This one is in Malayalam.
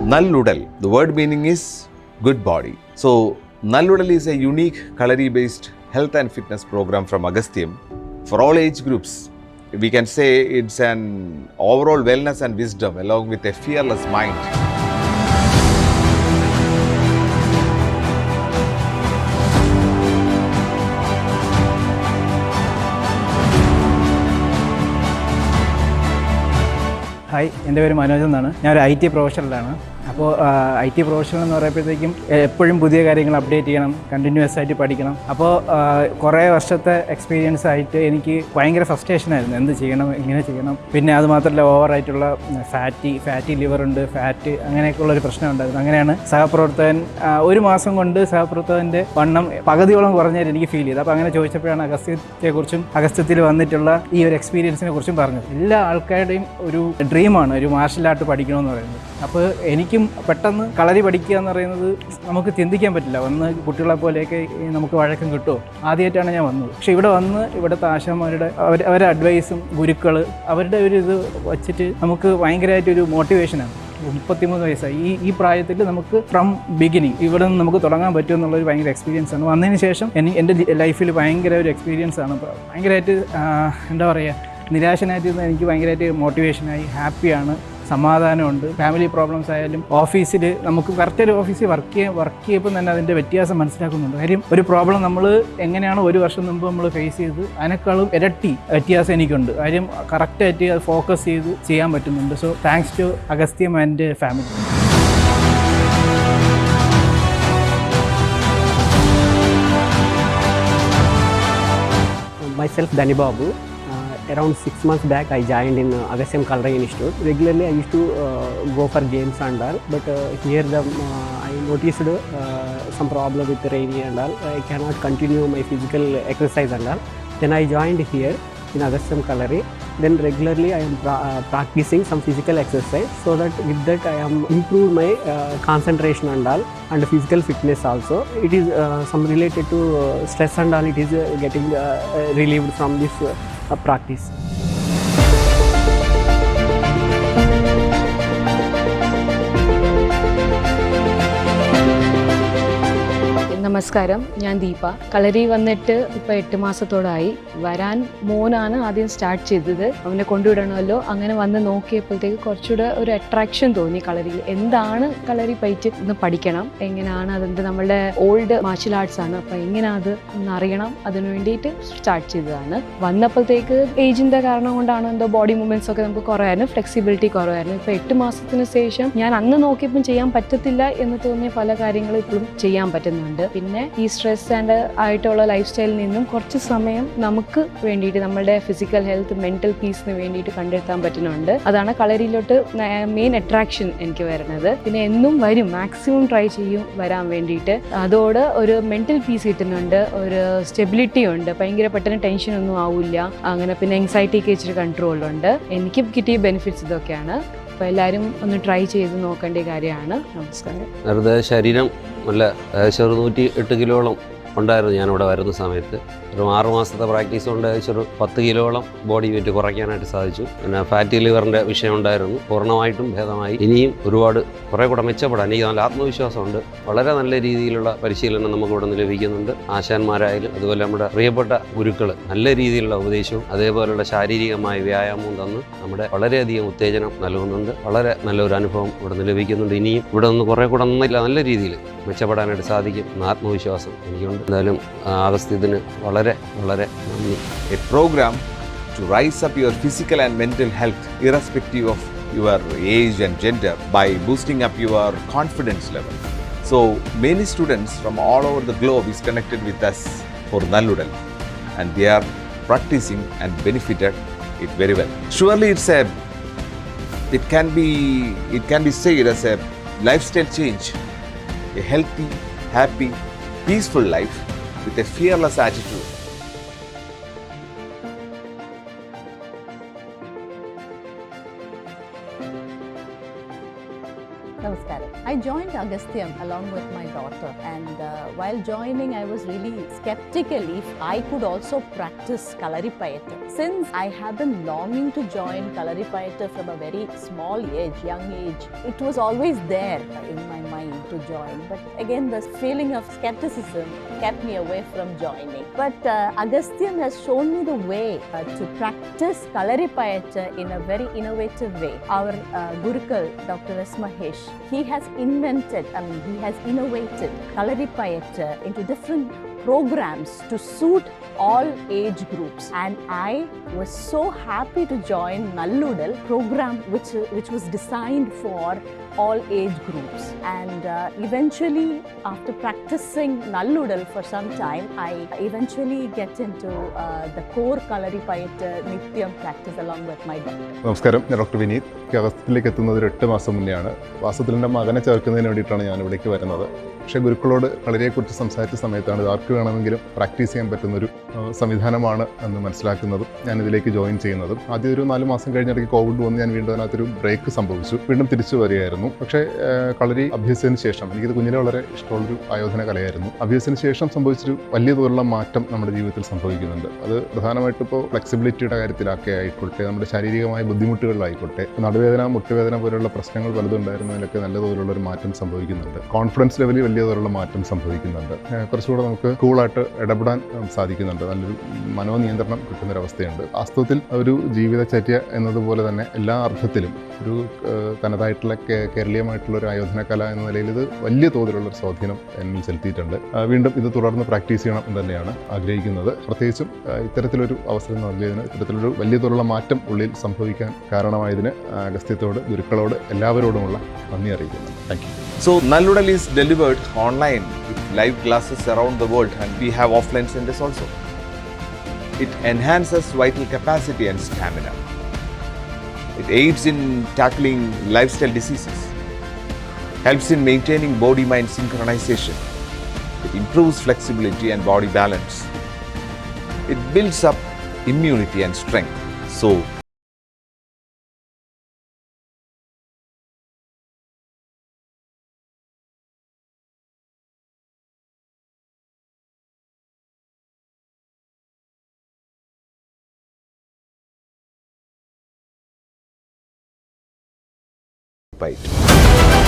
Nalludal, the word meaning is good body. So Nalludal is a unique Kalari-based health and fitness program from Agasthyam for all age groups. We can say it's an overall wellness and wisdom along with a fearless mind. Hi, എൻ്റെ പേര് മനോജ് എന്നാണ്. ഞാനൊരു IT പ്രൊഫഷണലാണ്. അപ്പോൾ IT പ്രൊഫഷണൽ എന്ന് പറയുമ്പോഴത്തേക്കും എപ്പോഴും പുതിയ കാര്യങ്ങൾ അപ്ഡേറ്റ് ചെയ്യണം, കണ്ടിന്യൂസ് ആയിട്ട് പഠിക്കണം. അപ്പോൾ കുറേ വർഷത്തെ എക്സ്പീരിയൻസ് ആയിട്ട് എനിക്ക് ഭയങ്കര ഫ്രസ്ട്രേഷനായിരുന്നു, എന്ത് ചെയ്യണം, എങ്ങനെ ചെയ്യണം. പിന്നെ അതുമാത്രമല്ല, ഓവറായിട്ടുള്ള ഫാറ്റി ലിവറുണ്ട്, ഫാറ്റ്, അങ്ങനെയൊക്കെയുള്ളൊരു പ്രശ്നം ഉണ്ടായിരുന്നു. അങ്ങനെയാണ് സഹപ്രവർത്തകൻ ഒരു മാസം കൊണ്ട് സഹപ്രവർത്തകൻ്റെ വണ്ണം പകുതിയോളം കുറഞ്ഞായിട്ട് എനിക്ക് ഫീൽ ചെയ്തു. അപ്പോൾ അങ്ങനെ ചോദിച്ചപ്പോഴാണ് അഗസ്ത്യത്തെക്കുറിച്ചും അഗസ്ത്യത്തിൽ വന്നിട്ടുള്ള ഈ ഒരു എക്സ്പീരിയൻസിനെ കുറിച്ചും പറഞ്ഞത്. എല്ലാ ആൾക്കാരുടെയും ഒരു ഡ്രീമാണ് ഒരു മാർഷൽ ആർട്ട് പഠിക്കണമെന്ന് പറയുന്നത്. അപ്പോൾ എനിക്കും പെട്ടെന്ന് കളരി പഠിക്കുക എന്ന് പറയുന്നത് നമുക്ക് ചിന്തിക്കാൻ പറ്റില്ല. വന്ന് കുട്ടികളെ പോലെയൊക്കെ നമുക്ക് വഴക്കം കിട്ടുമോ, ആദ്യമായിട്ടാണ് ഞാൻ വന്നത്. പക്ഷേ ഇവിടെ വന്ന് ഇവിടുത്തെ ആശാന്മാരുടെ അവരുടെ അഡ്വൈസും ഗുരുക്കൾ അവരുടെ ഒരു ഇത് വച്ചിട്ട് നമുക്ക് ഭയങ്കരമായിട്ടൊരു മോട്ടിവേഷനാണ്. 33 വയസ്സായി. ഈ പ്രായത്തിൽ നമുക്ക് ഫ്രം ബിഗിനിങ് ഇവിടെ നിന്ന് നമുക്ക് തുടങ്ങാൻ പറ്റും എന്നുള്ളൊരു ഭയങ്കര എക്സ്പീരിയൻസ് ആണ്. വന്നതിന് ശേഷം എൻ്റെ ലൈഫിൽ ഭയങ്കര ഒരു എക്സ്പീരിയൻസ് ആണ്. ഭയങ്കരമായിട്ട് എന്താ പറയുക, നിരാശനായിട്ടിരുന്ന എനിക്ക് ഭയങ്കരമായിട്ട് മോട്ടിവേഷനായി, ഹാപ്പിയാണ്, സമാധാനമുണ്ട്. ഫാമിലി പ്രോബ്ലംസ് ആയാലും ഓഫീസിൽ നമുക്ക് കറക്റ്റ് ഒരു ഓഫീസിൽ വർക്ക് ചെയ്യുമ്പോൾ തന്നെ അതിൻ്റെ വ്യത്യാസം മനസ്സിലാക്കുന്നുണ്ട്. കാര്യം ഒരു പ്രോബ്ലം നമ്മൾ എങ്ങനെയാണ് ഒരു വർഷം മുമ്പ് നമ്മൾ ഫേസ് ചെയ്ത് അതിനേക്കാളും ഇരട്ടി വ്യത്യാസം എനിക്കുണ്ട്. കാര്യം കറക്റ്റായിട്ട് അത് ഫോക്കസ് ചെയ്ത് ചെയ്യാൻ പറ്റുന്നുണ്ട്. So thanks to Agasthyam and family. Myself Dani Babu. Around 6 months back I joined in Agasthyam Kalari Institute. Regularly I used to go for games and all, but here I noticed some problem with rainy and all. I cannot continue my physical exercise and all. Then I joined here in Agasthyam Kalari. Then regularly I am practicing some physical exercise, so that with that I am improved my concentration and all, and physical fitness also. It is some related to stress and all. It is getting relieved from this practice. നമസ്കാരം, ഞാൻ ദീപ. കളരി വന്നിട്ട് ഇപ്പോൾ 8 മാസത്തോളായി. വരാൻ മോനാണ് ആദ്യം സ്റ്റാർട്ട് ചെയ്തത്. അവനെ കൊണ്ടുവിടണമല്ലോ. അങ്ങനെ വന്ന് നോക്കിയപ്പോഴത്തേക്ക് കുറച്ചുകൂടെ ഒരു അട്രാക്ഷൻ തോന്നി കളരിയിൽ. എന്താണ് കളരി പയറ്റ് ഒന്ന് പഠിക്കണം, എങ്ങനെയാണ് അതെന്ത് നമ്മളുടെ ഓൾഡ് മാർഷ്യൽ ആർട്സ് ആണ്, അപ്പോൾ എങ്ങനെയാണ് അത് ഒന്ന് അറിയണം, അതിന് വേണ്ടിയിട്ട് സ്റ്റാർട്ട് ചെയ്തതാണ്. വന്നപ്പോഴത്തേക്ക് ഏജിൻ്റെ കാരണം കൊണ്ടാണ് എന്തോ ബോഡി മൂവ്മെൻറ്റ്സ് ഒക്കെ നമുക്ക് കുറവായിരുന്നു, ഫ്ലെക്സിബിലിറ്റി കുറവായിരുന്നു. ഇപ്പോൾ 8 മാസത്തിന് ശേഷം ഞാൻ അന്ന് നോക്കിയപ്പോൾ ചെയ്യാൻ പറ്റത്തില്ല എന്ന് തോന്നിയ പല കാര്യങ്ങളും ഇപ്പോഴും ചെയ്യാൻ പറ്റുന്നുണ്ട്. പിന്നെ ഈ സ്ട്രെസ് ആൻഡ് ആയിട്ടുള്ള ലൈഫ് സ്റ്റൈലിൽ നിന്നും കുറച്ച് സമയം നമുക്ക് വേണ്ടിയിട്ട് നമ്മളുടെ ഫിസിക്കൽ ഹെൽത്ത്, മെന്റൽ പീസിന് വേണ്ടിയിട്ട് കണ്ടെത്താൻ പറ്റുന്നുണ്ട്. അതാണ് കളരിയിലോട്ട് മെയിൻ അട്രാക്ഷൻ എനിക്ക് വരുന്നത്. പിന്നെ എന്നും വരും, മാക്സിമം ട്രൈ ചെയ്യും വരാൻ വേണ്ടിയിട്ട്. അതോടെ ഒരു മെന്റൽ പീസ് കിട്ടുന്നുണ്ട്, ഒരു സ്റ്റെബിലിറ്റി ഉണ്ട്, ഭയങ്കര പെട്ടെന്ന് ടെൻഷൻ ഒന്നും ആവില്ല. അങ്ങനെ പിന്നെ എൻസൈറ്റിക്ക് ഇച്ചിരി കൺട്രോളുണ്ട്. എനിക്ക് കിട്ടിയ ബെനിഫിറ്റ്സ് ഇതൊക്കെയാണ്. അപ്പോൾ എല്ലാവരും ഒന്ന് ട്രൈ ചെയ്ത് നോക്കേണ്ട കാര്യമാണ്. നമസ്കാരം. വെറുതെ ശരീരം നല്ല 108 കിലോളം ഉണ്ടായിരുന്നു ഞാനിവിടെ വരുന്ന സമയത്ത്. ഒരു 6 മാസത്തെ പ്രാക്ടീസ് കൊണ്ട് ഒരു 10 കിലോളം ബോഡി വെയിറ്റ് കുറയ്ക്കാനായിട്ട് സാധിച്ചു. പിന്നെ ഫാറ്റി ലിവറിൻ്റെ വിഷയം ഉണ്ടായിരുന്നു, പൂർണ്ണമായിട്ടും ഭേദമായി. ഇനിയും ഒരുപാട് കുറേ കൂടെ മെച്ചപ്പെടാൻ എനിക്ക് നല്ല ആത്മവിശ്വാസമുണ്ട്. വളരെ നല്ല രീതിയിലുള്ള പരിശീലനം നമുക്ക് ഇവിടെ നിന്ന് ലഭിക്കുന്നുണ്ട്. ആശാന്മാരായാലും അതുപോലെ നമ്മുടെ പ്രിയപ്പെട്ട ഗുരുക്കൾ നല്ല രീതിയിലുള്ള ഉപദേശവും അതേപോലെയുള്ള ശാരീരികമായ വ്യായാമവും തന്ന് നമ്മുടെ വളരെയധികം ഉത്തേജനം നൽകുന്നുണ്ട്. വളരെ നല്ലൊരു അനുഭവം ഇവിടെ നിന്ന് ലഭിക്കുന്നുണ്ട്. ഇനിയും ഇവിടെ നിന്ന് കുറേ കൂടെ നല്ല രീതിയിൽ മെച്ചപ്പെടാനായിട്ട് സാധിക്കും എന്ന ആത്മവിശ്വാസം എനിക്കുണ്ട്. എന്തായാലും അഗസ്ത്യത്തിന് വളരെ നന്ദി. A program to rise up your physical and mental health irrespective of your age and gender by boosting up your confidence level. So many students from all over the globe is connected with us for Nalludal, and they are practicing and benefited it very well. Surely it can be said as a lifestyle change, a healthy, happy, peaceful life with a fearless attitude. Namaskaram. I joined Agasthyam along with my daughter, and while joining, I was really skeptical if I could also practice Kalaripayattu. Since I have been longing to join Kalaripayattu from a very small age, young age, it was always there in my mind to join. But again, the feeling of skepticism kept me away from joining. But Agasthyam has shown me the way to practice Kalaripayattu in a very innovative way. Our Gurukul, Dr. S. Mahesh, he has innovated Kalaripayattu into different programs to suit all age groups, and I was so happy to join Nalludal program which was designed for all age groups. And eventually, after practicing Nalludal for some time, I eventually get into the core Kalaripayattu Nityam practice along with my doctor. നമസ്കാരം, ഞാൻ ഡോക്ടർ വിനീത്. അഗസ്ത്യത്തിലേക്ക് എത്തുന്നത് ഒരു 8 മാസം മുന്നെയാണ്. വാസ്തവത്തിൽ എൻ്റെ മകനെ ചേർക്കുന്നതിന് വേണ്ടിയിട്ടാണ് ഞാൻ ഇവിടേക്ക് വരുന്നത്. പക്ഷേ ഗുരുക്കളോട് കളരിയെക്കുറിച്ച് സംസാരിച്ച സമയത്താണ് ഇത് ആർക്ക് വേണമെങ്കിലും പ്രാക്ടീസ് ചെയ്യാൻ പറ്റുന്നൊരു സംവിധാനമാണ് എന്ന് മനസ്സിലാക്കുന്നതും ഞാനിതിലേക്ക് ജോയിൻ ചെയ്യുന്നതും. ആദ്യം ഒരു 4 മാസം കഴിഞ്ഞിടയ്ക്ക് കോവിഡ് വന്ന് ഞാൻ വീണ്ടും അതിനകത്തൊരു ബ്രേക്ക് സംഭവിച്ചു. വീണ്ടും തിരിച്ചു വരികയായിരുന്നു. പക്ഷേ കളരി അഭ്യസിച്ചതിന് ശേഷം, എനിക്കിത് കുഞ്ഞിലെ വളരെ ഇഷ്ടമുള്ളൊരു ആയോധന കലയായിരുന്നു. അഭ്യസിച്ചതിന് ശേഷം സംഭവിച്ചൊരു വലിയ തോതിലുള്ള മാറ്റം നമ്മുടെ ജീവിതത്തിൽ സംഭവിക്കുന്നുണ്ട്. അത് പ്രധാനമായിട്ടും ഇപ്പോൾ ഫ്ലെക്സിബിലിറ്റിയുടെ കാര്യത്തിലൊക്കെ ആയിക്കോട്ടെ, നമ്മുടെ ശാരീരികമായ ബുദ്ധിമുട്ടുകളിലായിക്കോട്ടെ, നടുവേദന, മുട്ടുവേദന പോലുള്ള പ്രശ്നങ്ങൾ പലതും ഉണ്ടായിരുന്നതിലൊക്കെ നല്ല തോതിലുള്ള ഒരു മാറ്റം സംഭവിക്കുന്നുണ്ട്. കോൺഫിഡൻസ് ലെവലിൽ വലിയ തോതിലുള്ള മാറ്റം സംഭവിക്കുന്നുണ്ട്. കുറച്ചുകൂടെ നമുക്ക് കൂളായിട്ട് ഇടപെടാൻ സാധിക്കുന്നുണ്ട്. നല്ലൊരു മനോനിയന്ത്രണം കിട്ടുന്നൊരവസ്ഥയുണ്ട്. വാസ്തവത്തിൽ ഒരു ജീവിതചര്യ എന്നതുപോലെ തന്നെ എല്ലാ അർത്ഥത്തിലും ഒരു തനതായിട്ടുള്ള കേരളീയമായിട്ടുള്ള ഒരു ആയോധനകല എന്ന നിലയിൽ ഇത് വലിയ തോതിലുള്ളൊരു സ്വാധീനം എന്നിൽ ചെലുത്തിയിട്ടുണ്ട്. വീണ്ടും ഇത് തുടർന്ന് പ്രാക്ടീസ് ചെയ്യണം എന്ന് തന്നെയാണ് ആഗ്രഹിക്കുന്നത്. പ്രത്യേകിച്ചും ഇത്തരത്തിലൊരു അവസരം നൽകിയതിന്, ഇത്തരത്തിലൊരു വലിയ തോതിലുള്ള മാറ്റം ഉള്ളിൽ സംഭവിക്കാൻ കാരണമായതിന് അഗസ്ത്യത്തോട്, ഗുരുക്കളോട് എല്ലാവരോടുമുള്ള നന്ദി അറിയിക്കുന്നു. Thank you. So Nalludal is delivered online with live classes around the world, and we have offline centers also. It enhances vital capacity and stamina. It aids in tackling lifestyle diseases, helps in maintaining body-mind synchronization. It improves flexibility and body balance. It builds up immunity and strength. So right.